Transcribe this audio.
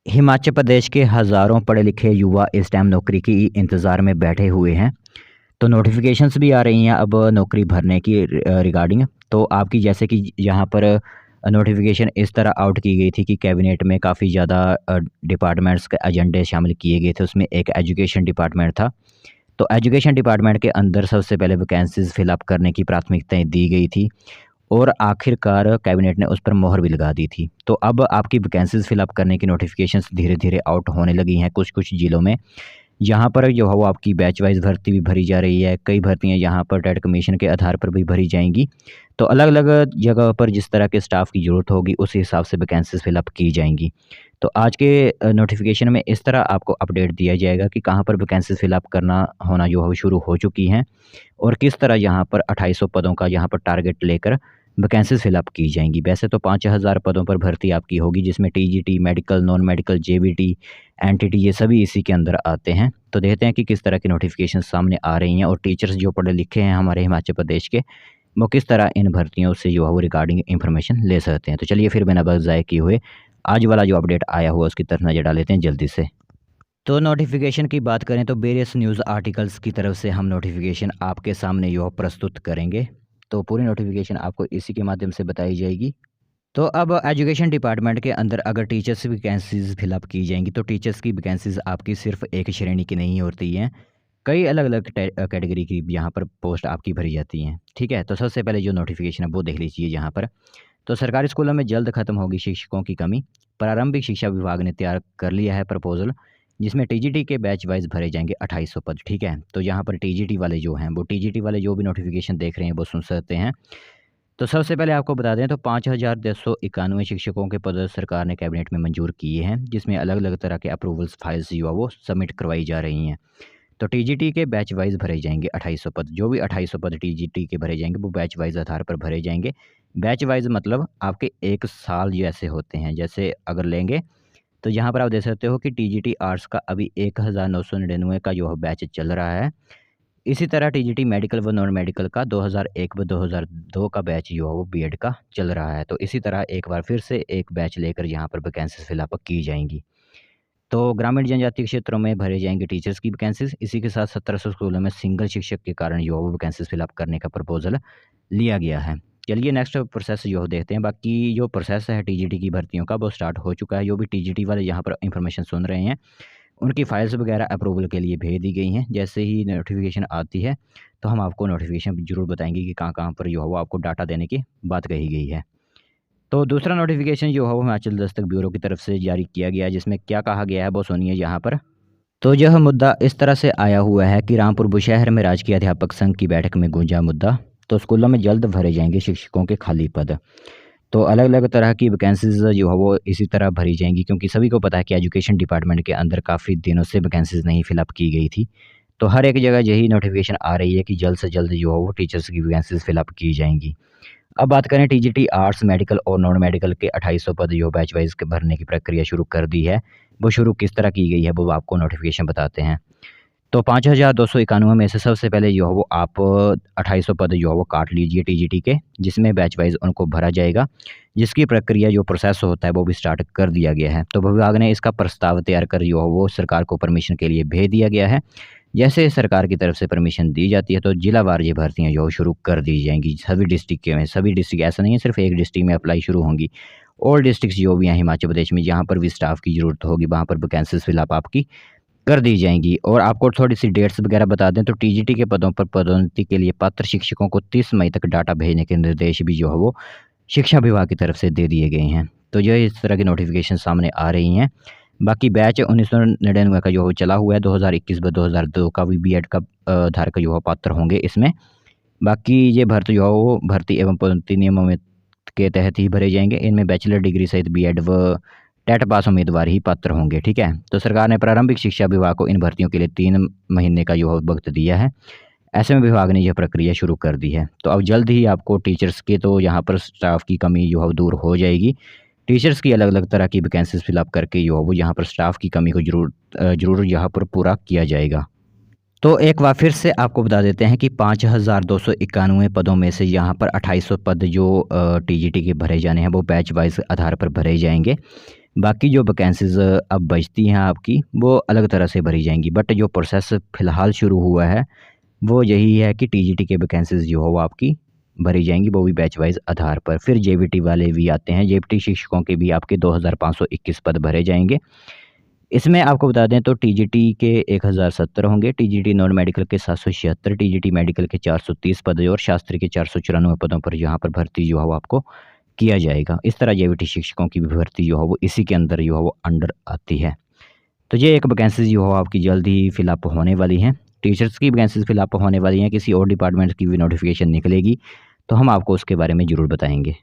हिमाचल प्रदेश के हज़ारों पढ़े लिखे युवा इस टाइम नौकरी की इंतज़ार में बैठे हुए हैं। तो नोटिफ़िकेशंस भी आ रही हैं अब नौकरी भरने की रिगार्डिंग। तो आपकी जैसे कि यहाँ पर नोटिफ़िकेशन इस तरह आउट की गई थी कि कैबिनेट में काफ़ी ज़्यादा डिपार्टमेंट्स के एजेंडे शामिल किए गए थे। उसमें एक एजुकेशन डिपार्टमेंट था। तो एजुकेशन डिपार्टमेंट के अंदर सबसे पहले वैकेंसीज़ फिल अप करने की प्राथमिकताएँ दी गई थी। और आखिरकार कैबिनेट ने उस पर मोहर भी लगा दी थी। तो अब आपकी वैकेंसीज़ फिल अप करने की नोटिफ़िकेशंस धीरे-धीरे आउट होने लगी हैं कुछ-कुछ ज़िलों में। यहाँ पर जो है वो आपकी बैच वाइज़ भर्ती भी भरी जा रही है। कई भर्तियाँ यहाँ पर टेट कमीशन के आधार पर भी भरी जाएँगी। तो अलग-अलग जगह पर जिस तरह के स्टाफ की ज़रूरत होगी उस हिसाब से वैकेंसीज़ फिल अप की जाएँगी। तो आज के नोटिफ़िकेशन में इस तरह आपको अपडेट दिया जाएगा कि कहाँ पर वैकेंसीज़ फिल अप करना होना जो है वो शुरू हो चुकी हैं और किस तरह यहाँ पर 2800 पदों का यहाँ पर टारगेट लेकर वैकेंसीज़ फिल अप की जाएँगी। वैसे तो 5000 पदों पर भर्ती आपकी होगी जिसमें TGT, medical, non medical, JBT, NTT ये सभी इसी के अंदर आते हैं। तो देखते हैं कि किस तरह की नोटिफ़िकेशन सामने आ रही हैं और टीचर्स जो पढ़े लिखे हैं हमारे हिमाचल प्रदेश के, वो किस तरह इन भर्तियों से जो है वो रिगार्डिंग इन्फॉर्मेशन ले सकते हैं। तो चलिए फिर बिना वक़्त ज़ाय किए हुए आज वाला जो अपडेट आया हुआ उसकी तरफ नज़र डाल लेते हैं जल्दी से। तो नोटिफ़िकेशन की बात करें तो वेरियस न्यूज़ आर्टिकल्स की तरफ से हम नोटिफ़िकेशन आपके सामने जो है प्रस्तुत करेंगे। तो पूरी नोटिफ़िकेशन आपको इसी के माध्यम से बताई जाएगी। तो अब एजुकेशन डिपार्टमेंट के अंदर अगर टीचर्स की वैकेंसीज़ फिलअप की जाएँगी तो टीचर्स की वैकेंसीज़ आपकी सिर्फ़ एक श्रेणी की नहीं होती हैं। कई अलग-अलग कैटेगरी की यहाँ पर पोस्ट आपकी भरी जाती हैं। ठीक है? तो सबसे पहले जो नोटिफ़िकेशन है वो देख लीजिए यहाँ पर। तो सरकारी स्कूलों में जल्द खत्म होगी शिक्षकों की कमी। प्रारंभिक शिक्षा विभाग ने तैयार कर लिया है प्रपोज़ल जिसमें टीजीटी के बैच वाइज़ भरे जाएँगे 2800 पद। ठीक है? तो यहाँ पर टीजीटी वाले जो हैं वो टीजीटी वाले जो भी नोटिफ़िकेशन देख रहे हैं वो सुन सकते हैं। तो सबसे पहले आपको बता दें तो 5291 शिक्षकों के पद सरकार ने कैबिनेट में मंजूर किए हैं जिसमें अलग-अलग तरह के अप्रूवल्स फाइल्स जो है वो सबमिट करवाई जा रही हैं। तो टीजीटी के बैच वाइज़ भरे जाएँगे 2800 पद। जो भी 2800 पद टीजीटी के भरे जाएँगे वो बैच वाइज़ आधार पर भरे जाएँगे। बैच वाइज़ मतलब आपके 1 साल जैसे होते हैं। जैसे अगर लेंगे तो यहाँ पर आप देख सकते हो कि टीजीटी आर्ट्स का अभी 1999 का जो है बैच चल रहा है। इसी तरह टीजीटी मेडिकल व नॉन मेडिकल का 2001 व 2002 का बैच जो है वो बीएड का चल रहा है। तो इसी तरह एक बार फिर से एक बैच लेकर यहाँ पर वैकेंसीज़ फिल अप की जाएँगी। तो ग्रामीण जनजातीय क्षेत्रों में भरे जाएँगे टीचर्स की वैकेंसीज़। इसी के साथ 1700 स्कूलों में सिंगल शिक्षक के कारण जो है वो वैकेंसीज़ फिल अप करने का प्रपोज़ल लिया गया है। चलिए नेक्स्ट प्रोसेस जो देखते हैं। बाकी जो प्रोसेस है टीजीटी की भर्तियों का वो स्टार्ट हो चुका है। जो भी टीजीटी वाले यहाँ पर इन्फॉर्मेशन सुन रहे हैं उनकी फ़ाइल्स वगैरह अप्रूवल के लिए भेज दी गई हैं। जैसे ही नोटिफ़िकेशन आती है, तो हम आपको नोटिफ़िकेशन ज़रूर बताएँगे कि कहाँ-कहाँ पर जो है वो आपको डाटा देने की बात कही गई है। तो दूसरा नोटिफ़िकेशन जो है वो हिमाचल दस्तक ब्यूरो की तरफ से जारी किया गया है, जिसमें क्या कहा गया है वो सुनिए यहाँ पर। तो यह मुद्दा इस तरह से आया हुआ है कि रामपुर बुशहर में राजकीय अध्यापक संघ की बैठक में गूंजा मुद्दा, तो स्कूलों में जल्द भरे जाएँगे शिक्षकों के खाली पद। तो अलग-अलग तरह की वैकेंसीज़ जो है वो इसी तरह भरी जाएँगी क्योंकि सभी को पता है कि एजुकेशन डिपार्टमेंट के अंदर काफ़ी दिनों से वैकेंसीज़ नहीं फिल अप की गई थी। तो हर एक जगह यही नोटिफ़िकेशन आ रही है कि जल्द से जल्द जो है वो टीचर्स की वैकेंसीज़ फिल अप की जाएँगी। अब बात करें टीजीटी आर्ट्स, मेडिकल और नॉन मेडिकल के 2800 पद जो बैच वाइज़ के भरने की प्रक्रिया शुरू कर दी है। वो शुरू किस तरह की गई है वो आपको नोटिफ़िकेशन बताते हैं। तो 5291 में से सबसे पहले जो है वो आप 2800 पद जो है वो काट लीजिए टीजीटी के, जिसमें बैच वाइज़ उनको भरा जाएगा, जिसकी प्रक्रिया जो प्रोसेस होता है वो भी स्टार्ट कर दिया गया है। तो विभाग ने इसका प्रस्ताव तैयार कर जो है वो सरकार को परमिशन के लिए भेज दिया गया है। जैसे सरकार की तरफ से परमिशन दी जाती है तो जिलावार ये भर्तियाँ जो है शुरू कर दी जाएँगी सभी डिस्ट्रिक्ट के में। सभी डिस्ट्रिक्ट ऐसा नहीं है सिर्फ़ एक डिस्ट्रिक्ट में अप्लाई शुरू होंगी। ऑल डिस्ट्रिक्ट्स जो भी हैं हिमाचल प्रदेश में जहाँ पर भी स्टाफ की ज़रूरत होगी वहाँ पर वैकेंसीज़ फिल अप आपकी कर दी जाएँगी। और आपको थोड़ी-सी डेट्स वगैरह बता दें तो टीजीटी के पदों पर पदोन्नति के लिए पात्र शिक्षकों को 30 मई तक डाटा भेजने के निर्देश भी जो है वो शिक्षा विभाग की तरफ से दे दिए गए हैं। तो ये इस तरह की नोटिफ़िकेशन सामने आ रही हैं। बाकी बैच 1999 का जो चला हुआ है 2021 व 2002 का भी बीएड का धारक जो है पात्र होंगे इसमें। बाकी ये भर्ती जो है वो भर्ती एवं पदोन्नति नियमों में के तहत ही भरे जाएँगे। इनमें बैचलर डिग्री सहित बीएड व टेट पास उम्मीदवार ही पात्र होंगे, ठीक है? तो सरकार ने प्रारंभिक शिक्षा विभाग को इन भर्तियों के लिए 3 महीने का जो है वक़्त दिया है। ऐसे में विभाग ने यह प्रक्रिया शुरू कर दी है। तो अब जल्द ही आपको टीचर्स के तो यहाँ पर स्टाफ की कमी जो है दूर हो जाएगी। टीचर्स की अलग-अलग तरह की वैकेंसीज़ फिल अप करके जो है वो यहाँ पर स्टाफ की कमी को ज़रूर यहाँ पर पूरा किया जाएगा। तो एक बार फिर से आपको बता देते हैं कि 5291 पदों में से यहाँ पर 2800 पद जो टीजीटी के भरे जाने हैं वो बैच वाइज़ आधार पर भरे जाएँगे। बाकी जो वैकेंसीज़ अब बचती हैं आपकी वो अलग तरह से भरी जाएंगी, बट जो प्रोसेस फ़िलहाल शुरू हुआ है वो यही है कि टीजीटी के वैकेंसीज़ जो हो वो आपकी भरी जाएंगी, वो भी बैच वाइज आधार पर। फिर जेवीटी वाले भी आते हैं, जेवीटी शिक्षकों के भी आपके 2521 पद भरे जाएंगे। इसमें आपको बता दें तो टीजीटी के 1070 होंगे, टीजीटी नॉन मेडिकल के 776, टीजीटी मेडिकल के 430 पद और शास्त्री के 494 पदों पर यहाँ पर भर्ती जो है वो आपको किया जाएगा। इस तरह जेवीटी शिक्षकों की भी भर्ती जो है वो इसी के अंदर जो है वो अंडर आती है। तो ये एक वैकेंसी जो है आपकी जल्द ही फिलअप होने वाली हैं। टीचर्स की वैकेंसीज फिलअप होने वाली हैं, किसी और डिपार्टमेंट की भी नोटिफिकेशन निकलेगी तो हम आपको उसके बारे में ज़रूर बताएंगे।